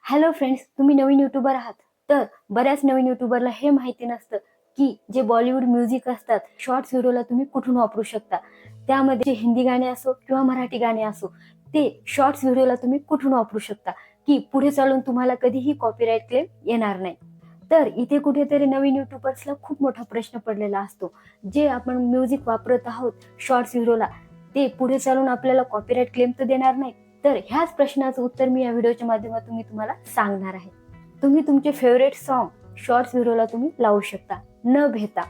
Hello friends, तुम्ही नवीन YouTuber आहात तर बऱ्याच नवीन यूट्यूबरला हे माहिती नसतं की जे बॉलिवूड म्युझिक असतात शॉर्ट्स व्हिडिओला तुम्ही कुठून वापरू शकता. त्यामध्ये जे हिंदी गाणे असो किंवा मराठी गाणे असो ते शॉर्ट्स व्हिडिओला तुम्ही कुठून वापरू शकता की पुढे चालून तुम्हाला कधीही कॉपीराईट क्लेम येणार नाही. तर इथे कुठेतरी नवीन यूट्यूबर्सला खूप मोठा प्रश्न पडलेला असतो. जे आपण म्युझिक वापरत आहोत शॉर्ट्स व्हिडिओला ते पुढे चालून आपल्याला कॉपीराईट क्लेम तर देणार नाही. तर ह्याच प्रश्नाचं उत्तर मी या व्हिडिओच्या माध्यमातून मी तुम्हाला सांगणार आहे. तुम्ही तुमचे फेवरेट सॉन्ग शॉर्ट्स व्हिडिओला तुम्ही लावू शकता न भेता.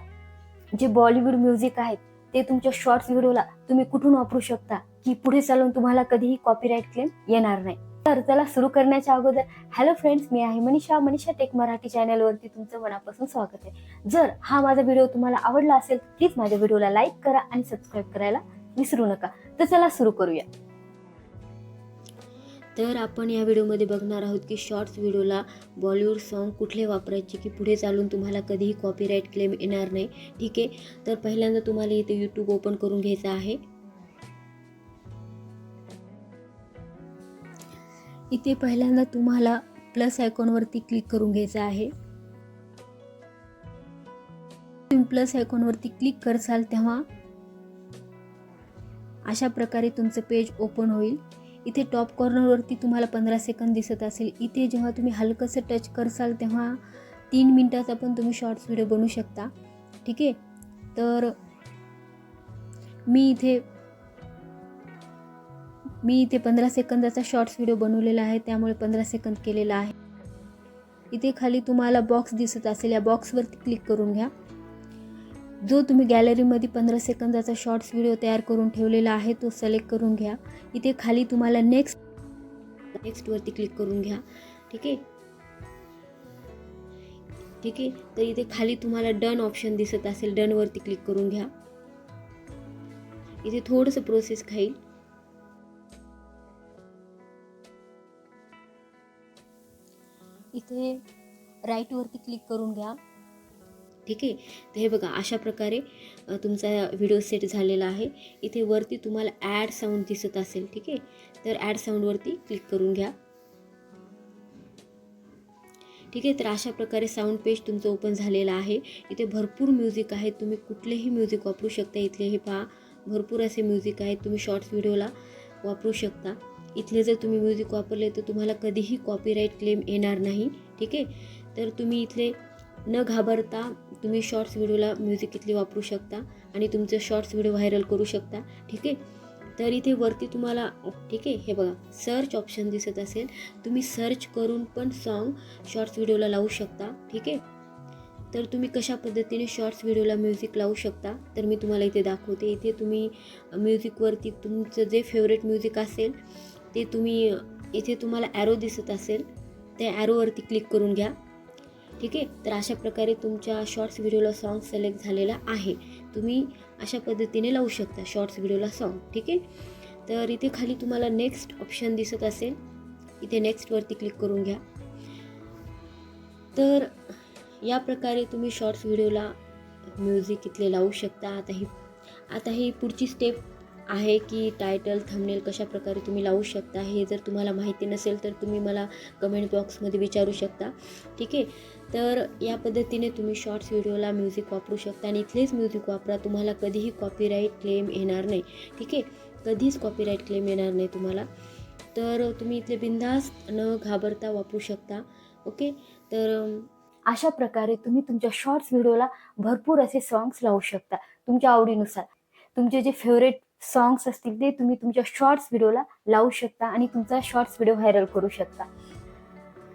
जे बॉलिवूड म्युझिक आहेत ते तुमच्या शॉर्ट्स व्हिडिओला तुम्ही कुठून वापरू शकता की पुढे चालून तुम्हाला कधीही कॉपीराईट क्लेम येणार नाही. तर चला सुरू करण्याच्या अगोदर हॅलो फ्रेंड्स, मी आहे मनीषा टेक मराठी चॅनलवरती तुमचं मनापासून स्वागत आहे. जर हा माझा व्हिडिओ तुम्हाला आवडला असेल प्लीज माझ्या व्हिडिओला लाईक करा आणि सबस्क्राईब करायला विसरू नका. तर चला सुरू करूया. तर आपण या व्हिडिओमध्ये बघणार आहोत की शॉर्ट्स व्हिडिओला बॉलिवूड सॉन्ग कुठले वापरायचे की पुढे चालून तुम्हाला कधीही कॉपीराईट क्लेम येणार नाही. ठीक आहे, तर पहिल्यांदा तुम्हाला इथे यूट्यूब ओपन करून घ्यायचं आहे. इथे पहिल्यांदा तुम्हाला प्लस आयकॉनवरती क्लिक करून घ्यायचं आहे. तुम्ही प्लस आयकॉनवरती क्लिक करसाल तेव्हा अशा प्रकारे तुमचं पेज ओपन होईल. इथे टॉप कॉर्नरवरती तुम्हाला 15 सेकंद दिसत असेल. इथे जेव्हा तुम्ही हलकंसं टच करसाल तेव्हा 3 मिनिटाचा पण तुम्ही शॉर्ट्स व्हिडिओ बनवू शकता. ठीक आहे, तर मी इथे 15 सेकंदाचा शॉर्ट्स व्हिडिओ बनवलेला आहे, त्यामुळे 15 सेकंद केलेला आहे. इथे खाली तुम्हाला बॉक्स दिसत असेल, या बॉक्सवरती क्लिक करून घ्या. जो तुम्ही गॅलरीमध्ये 15 सेकंदाचा शॉर्ट्स व्हिडिओ तयार करून ठेवलेला आहे तो सिलेक्ट करून घ्या. इथे खाली तुम्हाला नेक्स्टवरती क्लिक करून घ्या. ठीक आहे, तर इथे खाली तुम्हाला डन ऑप्शन दिसत असेल, डनवरती क्लिक करून घ्या. इथे थोडंसं प्रोसेस खाईल. इथे राईटवरती क्लिक करून घ्या. ठीक आहे, तर हे बघा अशा प्रकारे तुमचा व्हिडिओ सेट झालेला आहे. इथे वरती तुम्हाला ॲड साऊंड दिसत असेल. ठीक आहे, तर ॲड साऊंडवरती क्लिक करून घ्या. ठीक आहे, तर अशा प्रकारे साऊंड पेज तुमचं ओपन झालेलं आहे. इथे भरपूर म्युझिक आहे, तुम्ही कुठलेही म्युझिक वापरू शकता. इथले हे पहा भरपूर असे म्युझिक आहेत, तुम्ही शॉर्ट्स व्हिडिओला वापरू शकता. इथले जर तुम्ही म्युझिक वापरले तर तुम्हाला कधीही कॉपीराईट क्लेम येणार नाही. ठीक आहे, तर तुम्ही इथले न घाबरता तुम्ही शॉर्ट्स व्हिडिओला म्युझिक इथले वापरू शकता आणि तुमचं शॉर्ट्स व्हिडिओ व्हायरल करू शकता. ठीक आहे, तर इथे वरती तुम्हाला ठीक आहे हे बघा सर्च ऑप्शन दिसत असेल, तुम्ही सर्च करून पण सॉन्ग शॉर्ट्स व्हिडिओला लावू शकता. ठीक आहे, तर तुम्ही कशा पद्धतीने शॉर्ट्स व्हिडिओला म्युझिक लावू शकता तर मी तुम्हाला इथे दाखवते. इथे तुम्ही म्युझिकवरती तुमचं जे फेवरेट म्युझिक असेल ते तुम्ही इथे तुम्हाला ॲरो दिसत असेल, त्या ॲरोवरती क्लिक करून घ्या. ठीक आहे, तर अशा प्रकारे तुमच्या शॉर्ट्स व्हिडिओला सॉन्ग सिलेक्ट झालेला आहे. तुम्ही अशा पद्धतीने लावू शकता शॉर्ट्स व्हिडिओला सॉन्ग. ठीक आहे, तर इथे खाली तुम्हाला नेक्स्ट ऑप्शन दिसत असेल, इथे नेक्स्टवरती क्लिक करून घ्या. तर या प्रकारे तुम्ही शॉर्ट्स व्हिडिओला म्युझिक इथले लावू शकता. आता ही पुढची स्टेप आहे की टायटल थंबनेल कशा प्रकारे तुम्ही लावू शकता. हे जर तुम्हाला माहिती नसेल तर तुम्ही मला कमेंट बॉक्समध्ये विचारू शकता. ठीक आहे, तर या पद्धतीने तुम्ही शॉर्ट्स व्हिडिओला म्युझिक वापरू शकता आणि इथलेच म्युझिक वापरा, तुम्हाला कधीही कॉपीराईट क्लेम येणार नाही. ठीक आहे, कधीच कॉपीराईट क्लेम येणार नाही तुम्हाला. तर तुम्ही इथले बिनधास्त न घाबरता वापरू शकता. ओके, तर अशा प्रकारे तुम्ही तुमच्या शॉर्ट्स व्हिडिओला भरपूर असे सॉंग्स लावू शकता तुमच्या आवडीनुसार. तुमचे जे फेवरेट सॉंग्स असतील ते तुम्ही तुमच्या शॉर्ट्स व्हिडिओला लावू शकता आणि तुमचा शॉर्ट्स व्हिडिओ व्हायरल करू शकता.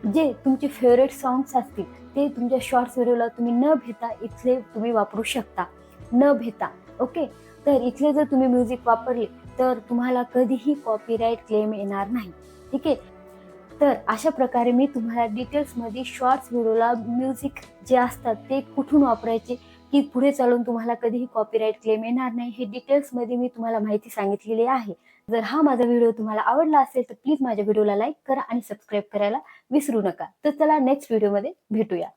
जे तुमचे फेवरेट सॉंग्स असतील ते तुमच्या शॉर्ट्स व्हिडिओला तुम्ही न भेता इथले तुम्ही वापरू शकता, न भेता. ओके, तर इथले जर तुम्ही म्युझिक वापरले तर तुम्हाला कधीही कॉपीराईट क्लेम येणार नाही. ठीक आहे, तर अशा प्रकारे मी तुम्हाला डिटेल्समध्ये शॉर्ट्स व्हिडिओला म्युझिक जे असतात ते कुठून वापरायचे की पुढे चालून तुम्हाला कधीही कॉपीराईट क्लेम येणार नाही हे डिटेल्समध्ये मी तुम्हाला माहिती सांगितलेली आहे. जर हा माझा व्हिडिओ तुम्हाला आवडला असेल तर प्लीज माझ्या व्हिडिओला लाईक करा आणि सबस्क्राईब करायला विसरू नका. तर चला नेक्स्ट व्हिडिओमध्ये भेटूया.